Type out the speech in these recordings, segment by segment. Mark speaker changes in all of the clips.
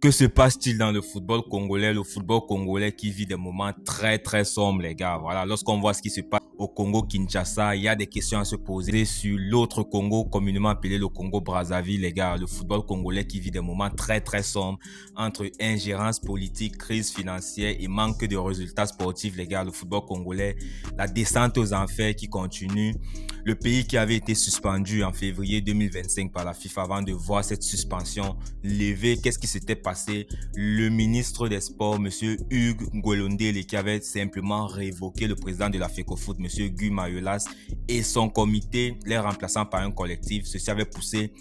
Speaker 1: Que se passe-t-il dans le football congolais? Le football congolais qui vit des moments très sombres, les gars. Voilà, lorsqu'on voit ce qui se passe au Congo-Kinshasa, il y a des questions à se poser sur l'autre Congo, communément appelé le Congo-Brazzaville, les gars. Le football congolais qui vit des moments très sombres entre ingérence politique, crise financière et manque de résultats sportifs, les gars. Le football congolais, la descente aux enfers qui continue. Le pays qui avait été suspendu en février 2025 par la FIFA avant de voir cette suspension levée, qu'est-ce qui s'était passé? Le ministre des Sports, monsieur Hugues Ngolondele, qui avait simplement révoqué le président de la FECOFOOT, monsieur Guy Mayolas, et son comité, les remplaçant par un collectif. Ceci avait poussé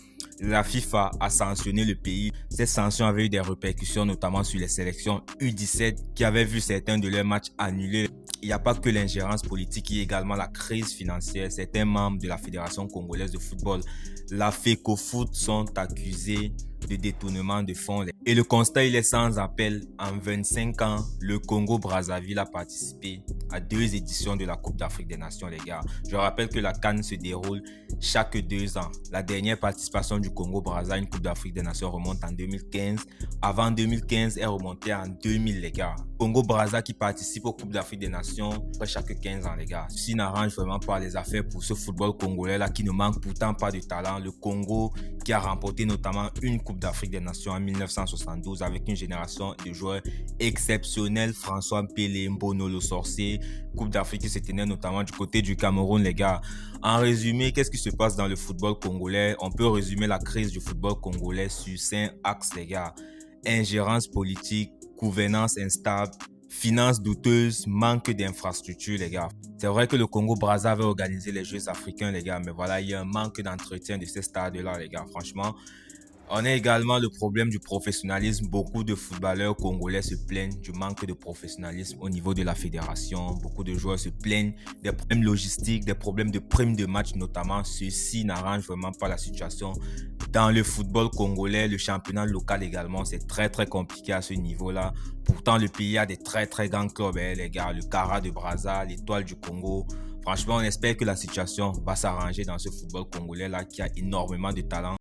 Speaker 1: la FIFA a sanctionné le pays. Cette sanction avait eu des répercussions notamment sur les sélections U17 qui avaient vu certains de leurs matchs annulés. Il n'y a pas que l'ingérence politique, il y a également la crise financière. Certains membres de la Fédération congolaise de football, la FECOFOOT, sont accusés de détournement de fonds. Et le constat, il est sans appel. En 25 ans, le Congo-Brazzaville a participé à 2 éditions de la Coupe d'Afrique des Nations, les gars. Je rappelle que la CAN se déroule chaque 2 ans. La dernière participation du Congo-Brazza à une Coupe d'Afrique des Nations remonte en 2015. Avant 2015, elle remontait en 2000, les gars. Congo-Brazza qui participe aux Coupes d'Afrique des Nations chaque 15 ans, les gars. Ceci n'arrange vraiment pas les affaires pour ce football congolais-là qui ne manque pourtant pas de talent. Le Congo qui a remporté notamment une Coupe d'Afrique des Nations en 1972 avec une génération de joueurs exceptionnels. François Mpélé, Mbono le Sorcier. Coupe d'Afrique qui se tenait notamment du côté du Cameroun, les gars. En résumé, qu'est-ce qui se passe dans le football congolais? On peut résumer la crise du football congolais sur 5 axes, les gars. Ingérence politique, gouvernance instable, finances douteuses, manque d'infrastructures, les gars. C'est vrai que le Congo-Brazza avait organisé les Jeux africains, les gars, mais voilà, il y a un manque d'entretien de ces stades-là, les gars. Franchement, on a également le problème du professionnalisme. Beaucoup de footballeurs congolais se plaignent du manque de professionnalisme au niveau de la fédération. Beaucoup de joueurs se plaignent des problèmes logistiques, des problèmes de primes de match notamment. Ceci n'arrange vraiment pas la situation. Dans le football congolais, le championnat local également, c'est très compliqué à ce niveau-là. Pourtant, le pays a des très grands clubs, les gars. Le Kara de Brazza, l'Étoile du Congo. Franchement, on espère que la situation va s'arranger dans ce football congolais-là qui a énormément de talent.